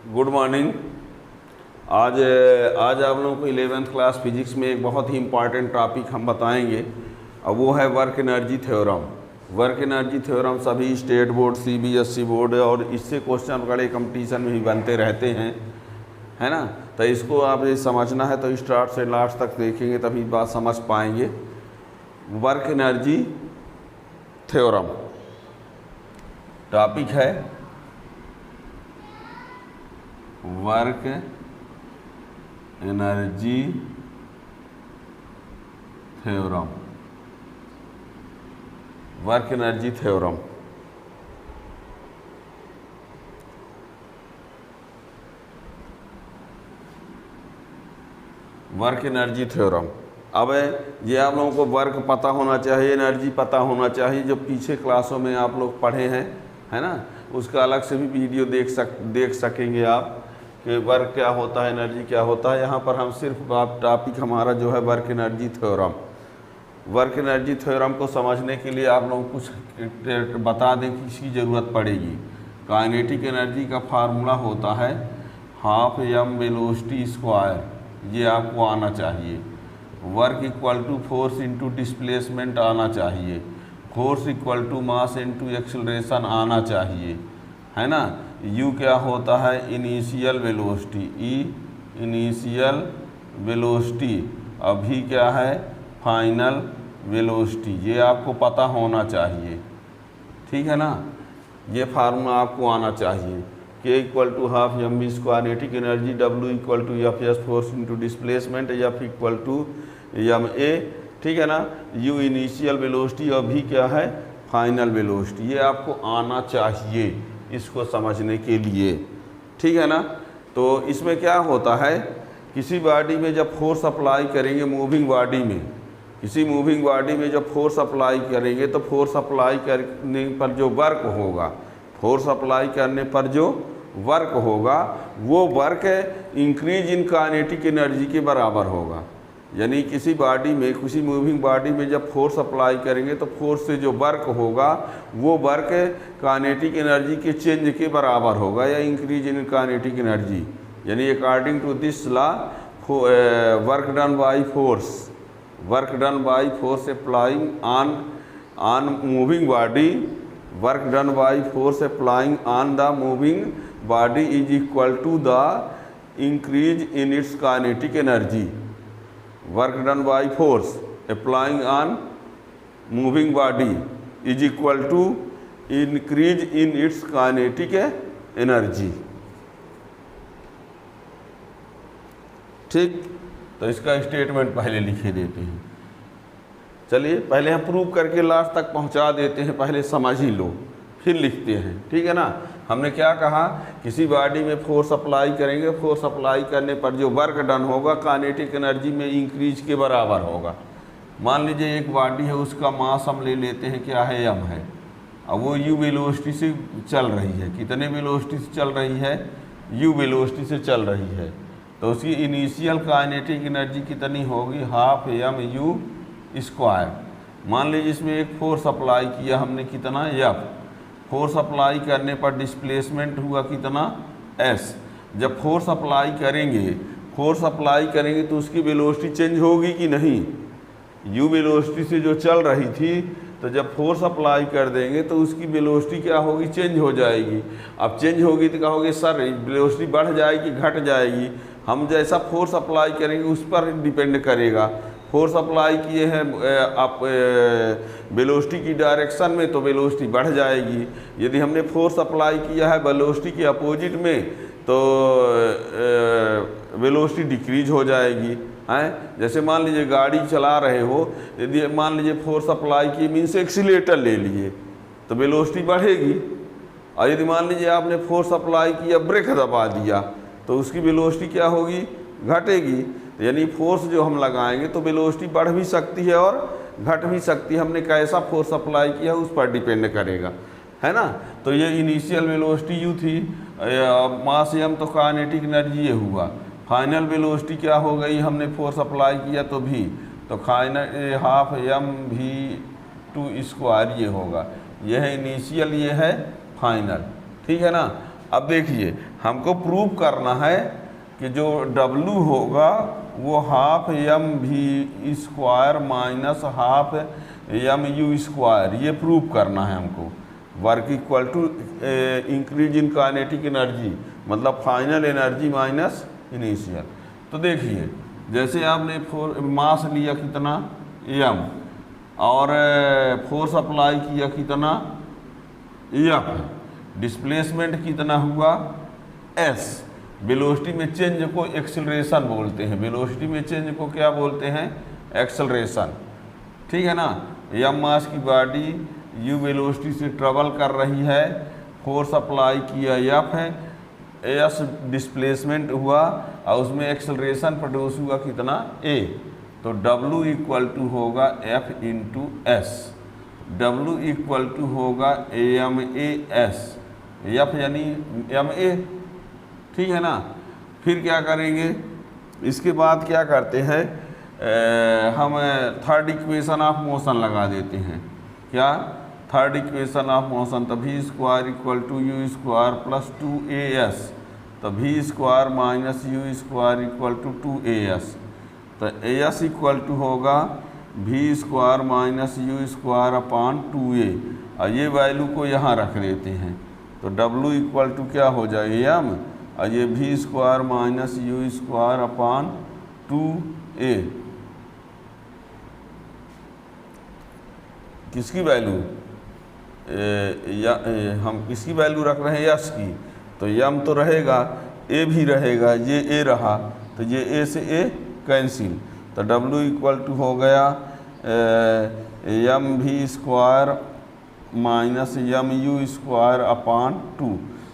Good morning. आज आज आप लोगों को 11th क्लास फिजिक्स में एक बहुत ही इम्पॉर्टेंट टॉपिक हम बताएंगे और वो है work energy theorem. Work energy theorem सभी स्टेट बोर्ड, सीबीएसई बोर्ड और इससे क्वेश्चन बड़े कंपटीशन में भी बनते रहते हैं, है ना। तो इसको आप ये समझना है तो स्टार्ट से लास्ट तक देखेंगे तभी बात समझ पाएंगे। वर्क एनर्जी थ्योरम टॉपिक है work energy theorem. Work energy theorem work energy theorem. अब ये आप लोगों को वर्क पता होना चाहिए, एनर्जी पता होना चाहिए। जो पीछे क्लासों में आप लोग पढ़े हैं, है ना, उसका अलग से भी वीडियो देख सकेंगे आप कि वर्क क्या होता है, एनर्जी क्या होता है। यहाँ पर हम सिर्फ टॉपिक हमारा जो है work energy theorem. Work energy theorem को समझने के लिए आप लोग कुछ बता दें कि इसकी ज़रूरत पड़ेगी। काइनेटिक एनर्जी का फार्मूला होता है हाफ एम वेलोसिटी स्क्वायर, ये आपको आना चाहिए। Work equal to force into displacement आना चाहिए। Force equal to mass into acceleration आना चाहिए, है ना। यू क्या होता है, इनिशियल वेलोसिटी, ई इनिशियल वेलोसिटी, अभी क्या है, फाइनल वेलोसिटी। ये आपको पता होना चाहिए, ठीक है ना। ये फार्मूला आपको आना चाहिए। K equal to half m v kinetic energy, W equal to F S force into displacement, F equal to m a, ठीक है ना। यू इनिशियल वेलोसिटी और भी क्या है, फाइनल वेलोसिटी। ये आपको आना चाहिए इसको समझने के लिए, ठीक है ना। तो इसमें क्या होता है, किसी बॉडी में जब फोर्स अप्लाई करेंगे, मूविंग बॉडी में, किसी मूविंग बॉडी में जब फोर्स अप्लाई करेंगे तो फोर्स अप्लाई करने पर जो वर्क होगा, फोर्स अप्लाई करने पर जो वर्क होगा वो work increase in kinetic energy के बराबर होगा। यानी किसी बॉडी में, किसी मूविंग बॉडी में जब फोर्स अप्लाई करेंगे तो फोर्स से जो वर्क होगा वो वर्क काइनेटिक एनर्जी के चेंज के बराबर होगा या इंक्रीज इन काइनेटिक एनर्जी। यानी according to this law work done by force applying on moving body, work done by force applying on the moving body is equal to the increase in its kinetic energy. Work done by force applying on moving body is equal to increase in its kinetic energy, ठीक। तो इसका statement पहले लिखे देते हैं। चलिए पहले हम प्रूव करके लास्ट तक पहुंचा देते हैं, पहले समझ ही लो फिर लिखते हैं, ठीक है ना। हमने क्या कहा, किसी बॉडी में फोर्स अप्लाई करेंगे, फोर्स अप्लाई करने पर जो वर्क डन होगा काइनेटिक एनर्जी में इंक्रीज के बराबर होगा। मान लीजिए एक बॉडी है, उसका मास हम ले लेते हैं क्या है, एम है। अब वो यू वेलोसिटी से चल रही है। कितने वेलोसिटी से चल रही है, यू वेलोसिटी से चल रही है। तो उसकी इनिशियल काइनेटिक एनर्जी कितनी होगी, हाफ एम यू स्क्वायर। मान लीजिए इसमें एक फोर्स अप्लाई किया हमने, कितना, एफ। फोर्स अप्लाई करने पर डिस्प्लेसमेंट हुआ कितना, एस। जब फोर्स अप्लाई करेंगे तो उसकी वेलोसिटी चेंज होगी कि नहीं। यू वेलोसिटी से जो चल रही थी, तो जब फोर्स अप्लाई कर देंगे तो उसकी वेलोसिटी क्या होगी, चेंज हो जाएगी। अब चेंज होगी तो कहोगे सर वेलोसिटी बढ़ जाएगी घट जाएगी। हम जैसा फोर्स अप्लाई करेंगे उस पर डिपेंड करेगा। फोर्स अप्लाई किए हैं आप वेलोसिटी की डायरेक्शन में तो वेलोसिटी बढ़ जाएगी। यदि हमने फोर्स अप्लाई किया है वेलोसिटी के अपोजिट में तो वेलोसिटी डिक्रीज हो जाएगी, हैं। जैसे मान लीजिए गाड़ी चला रहे हो, यदि मान लीजिए फोर्स अप्लाई किए मीन्स एक्सीलेटर ले लिए तो वेलोसिटी बढ़ेगी। और यदि मान लीजिए आपने फोर्स अप्लाई किया, ब्रेक दबा दिया तो उसकी वेलोसिटी क्या होगी, घटेगी। यानी फोर्स जो हम लगाएंगे तो वेलोसिटी बढ़ भी सकती है और घट भी सकती है। हमने कैसा फोर्स अप्लाई किया उस पर डिपेंड करेगा, है ना। तो ये इनिशियल वेलोसिटी यू थी, मास एम, तो काइनेटिक एनर्जी ये हुआ। फाइनल वेलोसिटी क्या हो गई, हमने फोर्स अप्लाई किया तो भी, तो half m v two square ये होगा। यह है इनिशियल, ये है फाइनल, ठीक है ना। अब देखिए हमको प्रूव करना है कि जो W होगा वो half m v square minus half m u square, ये प्रूव करना है हमको। Work equal to increase in kinetic energy, मतलब फाइनल एनर्जी माइनस इनिशियल। तो देखिए जैसे आपने मास लिया कितना एम और फोर्स अप्लाई किया कितना एफ, डिस्प्लेसमेंट कितना हुआ एस। वेलोसिटी में चेंज को एक्सेलरेशन बोलते हैं, वेलोसिटी में चेंज को क्या बोलते हैं एक्सेलरेशन, ठीक है ना। एम मास की बॉडी यू वेलोसिटी से ट्रेवल कर रही है, फोर्स अप्लाई किया एफ है, एस डिस्प्लेसमेंट हुआ और उसमें एक्सेलरेशन प्रोड्यूस हुआ कितना ए। तो W इक्वल टू होगा F into S, W equal to होगा AMAS, F यानी MA, ठीक है ना। फिर क्या करेंगे, इसके बाद क्या करते हैं हम थर्ड इक्वेशन ऑफ मोशन लगा देते हैं। क्या थर्ड इक्वेशन ऑफ मोशन, तो V square equal to u square plus 2AS, तो V square minus u square equal to 2AS, तो AS इक्वल टू होगा V square minus u square upon 2A, और ये वैल्यू को यहाँ रख देते हैं। तो W इक्वल टू क्या हो जाएगा M, और ये V square minus u square upon 2A, किसकी वैल्यू हम किसकी वैल्यू रख रहे हैं यस की, तो यम तो रहेगा, ए भी रहेगा, ये ए रहा तो ये ए से ए कैंसिल, तो W इक्वल टू हो गया m v square minus m u square upon 2,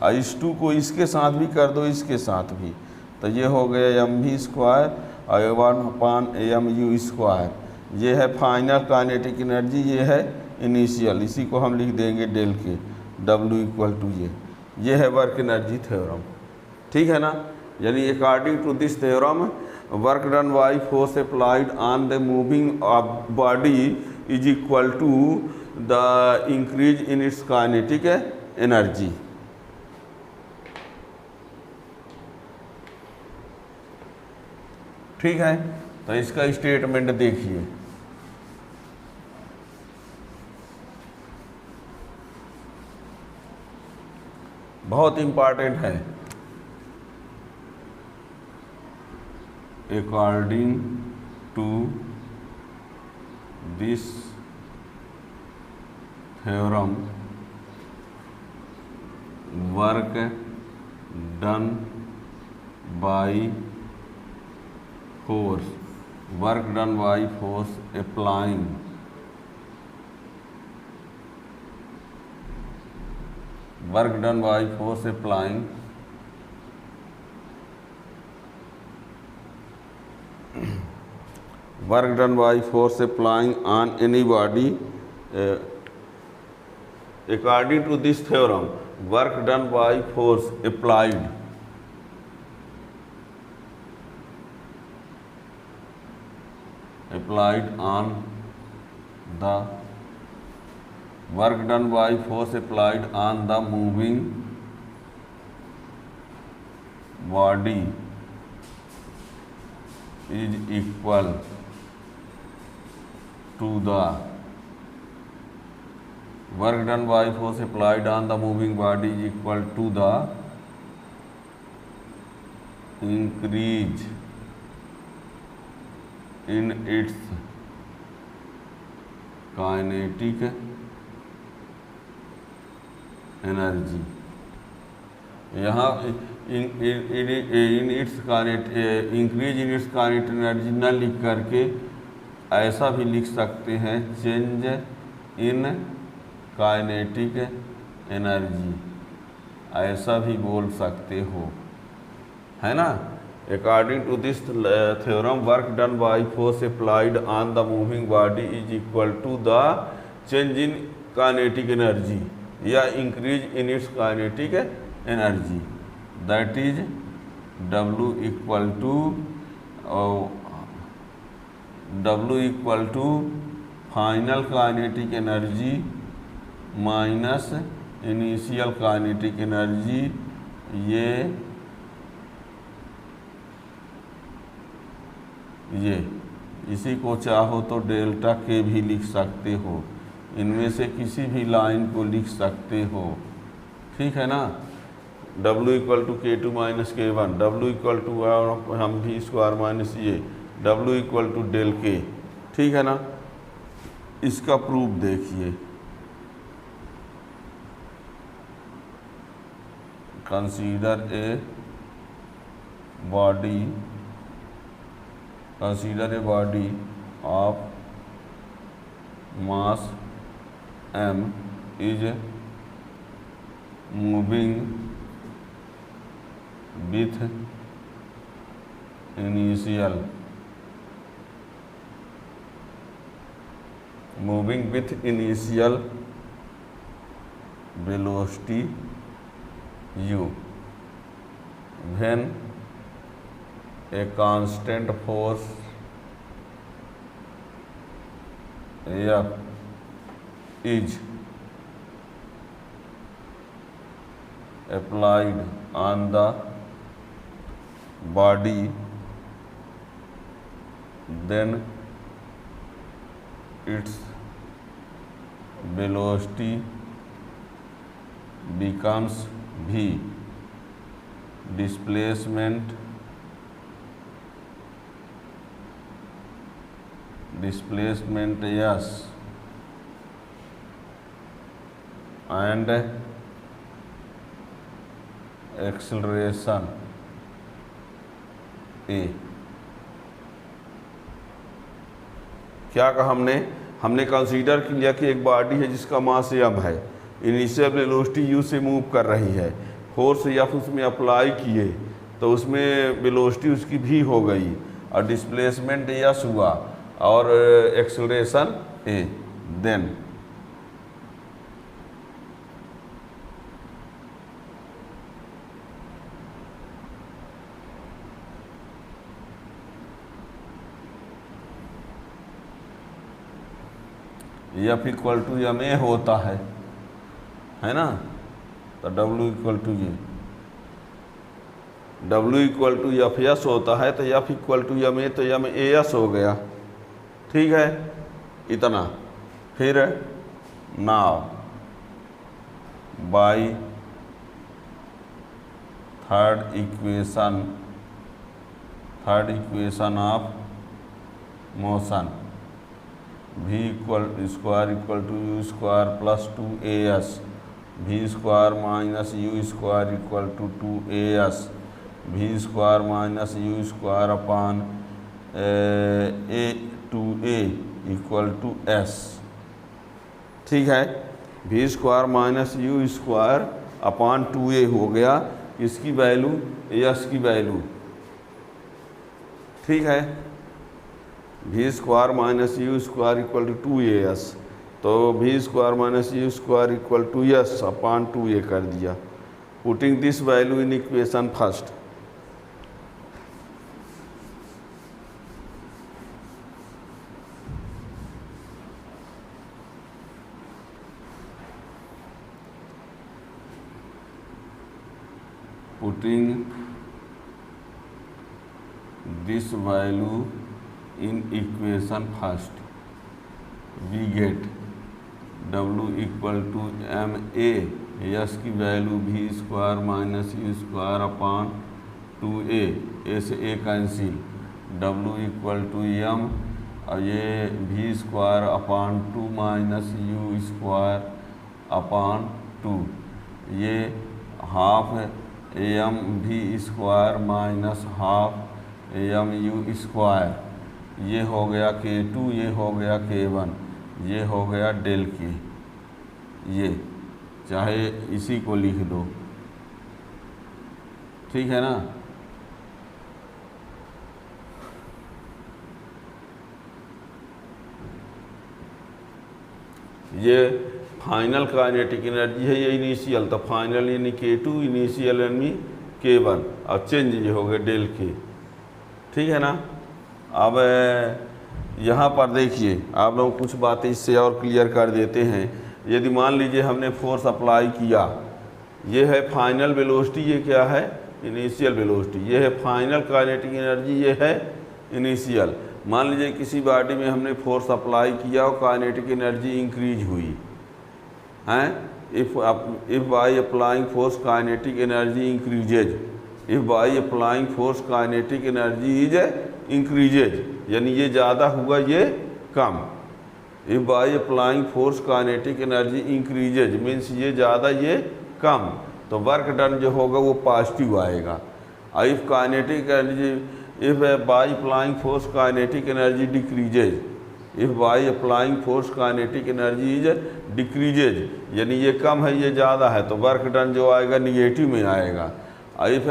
और इस 2 को इसके साथ भी कर दो, इसके साथ भी, तो ये हो गया एम वी स्क्वायर और 1 अपान एम यू स्क्वायर। ये है फाइनल काइनेटिक एनर्जी, ये है इनिशियल, इसी को हम लिख देंगे डेल के, W इक्वल टू ये है वर्क एनर्जी थ्योरम, ठीक है ना। यानी according to this theorem work done by force applied on the moving body is equal to the increase in its kinetic energy. ठीक है, तो इसका स्टेटमेंट देखिए, बहुत इम्पॉर्टेंट है। According to this theorem work done by force, work done by force applying work done by force applying work done by force applying on any body according to this theorem work done by force applied on the work done by force applied on the moving body is equal to the work done by force applied on the moving body is equal to the increase in its kinetic energy. यहाँ in its increase in its kinetic energy न लिख करके ऐसा भी लिख सकते हैं change in kinetic energy, ऐसा भी बोल सकते हो, है ना। According to this theorem work done by force applied on the moving body is equal to the change in kinetic energy या increase in its kinetic energy, that is W equal to final kinetic energy minus initial kinetic energy ये इसी को चाहो तो delta के भी लिख सकते हो, इनमें से किसी भी लाइन को लिख सकते हो, ठीक है ना। W equal to K2 minus K1, W equal to हम भी स्क्वायर माइनस ये W equal to del K, ठीक है ना। इसका प्रूफ देखिए, consider a body of mass m is moving with initial velocity u when a constant force F is applied on the body, then its velocity becomes v. Displacement s and acceleration a। क्या कहा हमने consider किया कि एक body है जिसका मास m है, initial velocity u से मूव कर रही है, फोर्स F उसमें अप्लाई किए तो उसमें वेलोसिटी उसकी v हो गई और डिस्प्लेसमेंट s हुआ और acceleration a। Then F equal to m a होता है ना, तो W इक्वल टू ये W equal to F s होता है, तो F equal to m a, तो एम ए एस हो गया, ठीक है इतना। फिर now by third equation of motion v square equal to u square plus 2as, v square minus u square equal to 2as, v square minus u square upon a equal to s, ठीक है। v square minus u square upon 2a हो गया, इसकी value s की value, ठीक है। v square minus u square equal to 2as, तो v square minus u square equal to s upon 2a कर दिया। Putting this value in equation first, putting this value in equation first, we get W equal to m a, s की वैल्यू v square minus u square upon 2a, a से a cancel, W equal to m और ये v square upon 2 minus u square upon 2, ये half m v square minus half m u square, ये हो गया K2, ये हो गया K1, ये हो गया डेल के। ये चाहे इसी को लिख दो, ठीक है ना। ये फाइनल काइनेटिक एनर्जी है, ये इनिशियल, तो फाइनल यानी K2, इनिशियल यानी K1 और चेंज ये हो गया डेल के, ठीक है ना। अब यहाँ पर देखिए, आप लोग कुछ बातें इससे और क्लियर कर देते हैं। यदि मान लीजिए हमने फोर्स अप्लाई किया, ये है फाइनल वेलोसिटी, ये क्या है इनिशियल वेलोसिटी, ये है फाइनल काइनेटिक एनर्जी, ये है इनिशियल। मान लीजिए किसी बॉडी में हमने फोर्स अप्लाई किया और काइनेटिक एनर्जी इंक्रीज हुई हैं, if by applying force kinetic energy increases, if by applying force kinetic energy is increases, यानी ये ज़्यादा हुआ ये कम। If by applying force kinetic energy increases means ये ज़्यादा ये कम, तो वर्क डन जो होगा वो पॉजिटिव आएगा। If kinetic energy, if by applying force kinetic energy decreases, if by applying force kinetic energy is decreases, यानी ये कम है ये ज़्यादा है, तो वर्क डन जो आएगा निगेटिव में आएगा। If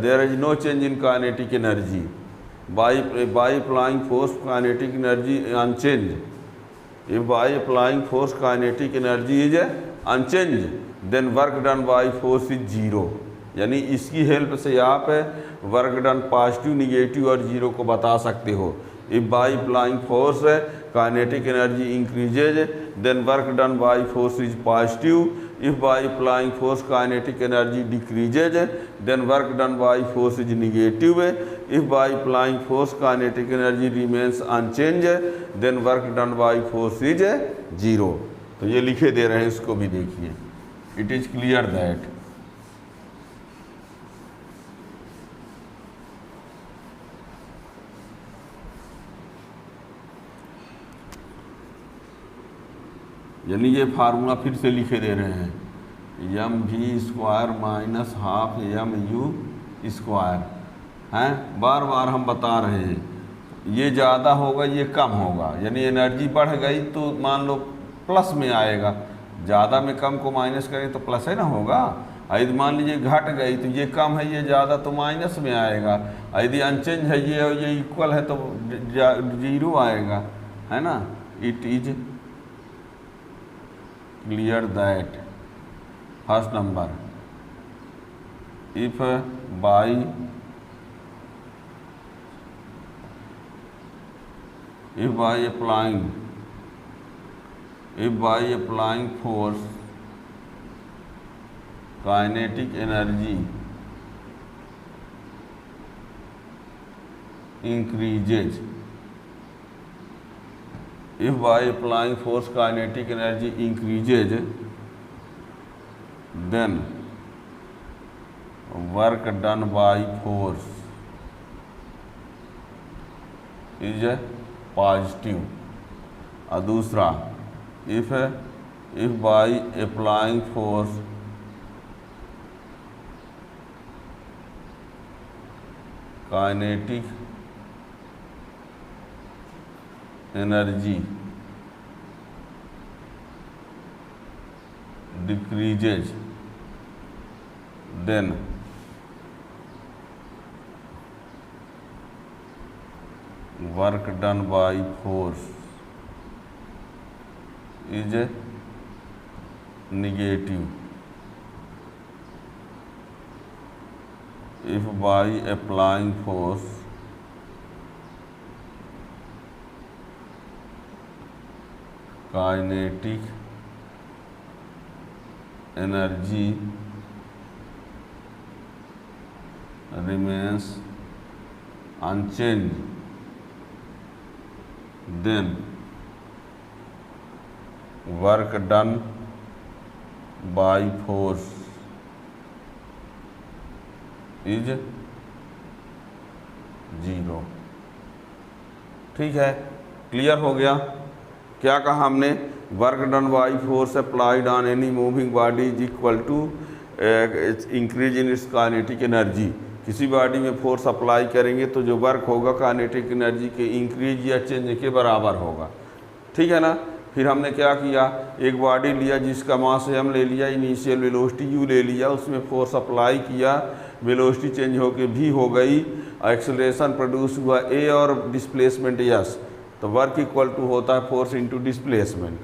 there is no change in kinetic energy, by applying force kinetic energy unchange, if by applying force kinetic energy is unchange then work done by force is zero, यानी इसकी help से आप work done positive, negative और zero को बता सकते हो। If by applying force kinetic energy increases then work done by force is positive, if by applying force kinetic energy decreases then work done by force is negative, if by applying force kinetic energy remains unchange then work done by force is zero. तो ये लिखे दे रहे हैं, इसको भी देखिए। It is clear that यानी ये फार्मूला फिर से लिखे दे रहे हैं, m v square minus half m u square हैं, बार बार हम बता रहे हैं। ये ज़्यादा होगा ये कम होगा, यानी एनर्जी बढ़ गई तो मान लो प्लस में आएगा, ज़्यादा में कम को माइनस करें तो प्लस है ना होगा। यदि मान लीजिए घट गई तो ये कम है ये ज़्यादा तो माइनस में आएगा, यदि अनचेंज है ये और ये इक्वल है तो जीरो आएगा, है ना। It is clear that first number, if by applying force kinetic energy increases, if by applying force kinetic energy increases then work done by force is positive। और दूसरा if by applying force kinetic energy decreases then work done by force is negative। if by applying force kinetic energy remains unchanged then work done by force is zero. ठीक है, clear हो गया। क्या कहा हमने, work done by force applied on any moving body is equal to increase in its kinetic energy. किसी body में force apply करेंगे तो जो वर्क होगा काइनेटिक एनर्जी के इंक्रीज या चेंज के बराबर होगा। ठीक है ना। फिर हमने क्या किया, एक बॉडी लिया जिसका मास m ले लिया, इनिशियल वेलोसिटी u ले लिया, उसमें फोर्स अप्लाई किया, वेलोसिटी चेंज होके v हो गई, एक्सेलरेशन प्रोड्यूस हुआ a और डिस्प्लेसमेंट s, तो वर्क इक्वल टू होता है फोर्स इनटू डिस्प्लेसमेंट।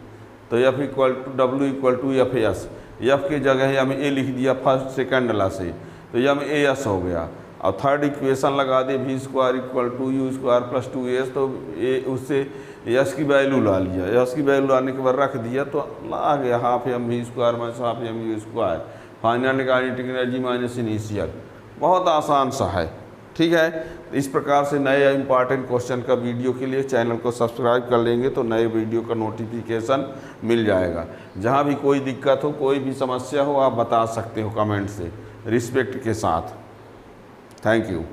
तो F equal to W equal to F s, F की जगह हमें a लिख दिया फर्स्ट सेकंड ला से, तो यह हमें AS हो गया। और थर्ड इक्वेशन लगा दे v square equal to u square plus 2s, तो उससे यस की वैल्यू ला लिया, यस की वैल्यू लाने के बाद रख दिया तो आ गया half m v square minus half m u square final kinetic energy minus initial, बहुत आसान सा है। ठीक है, इस प्रकार से नए इंपॉर्टेंट क्वेश्चन का वीडियो के लिए चैनल को सब्सक्राइब कर लेंगे तो नए वीडियो का नोटिफिकेशन मिल जाएगा। जहाँ भी कोई दिक्कत हो, कोई भी समस्या हो, आप बता सकते हो कमेंट से, रिस्पेक्ट के साथ। Thank you.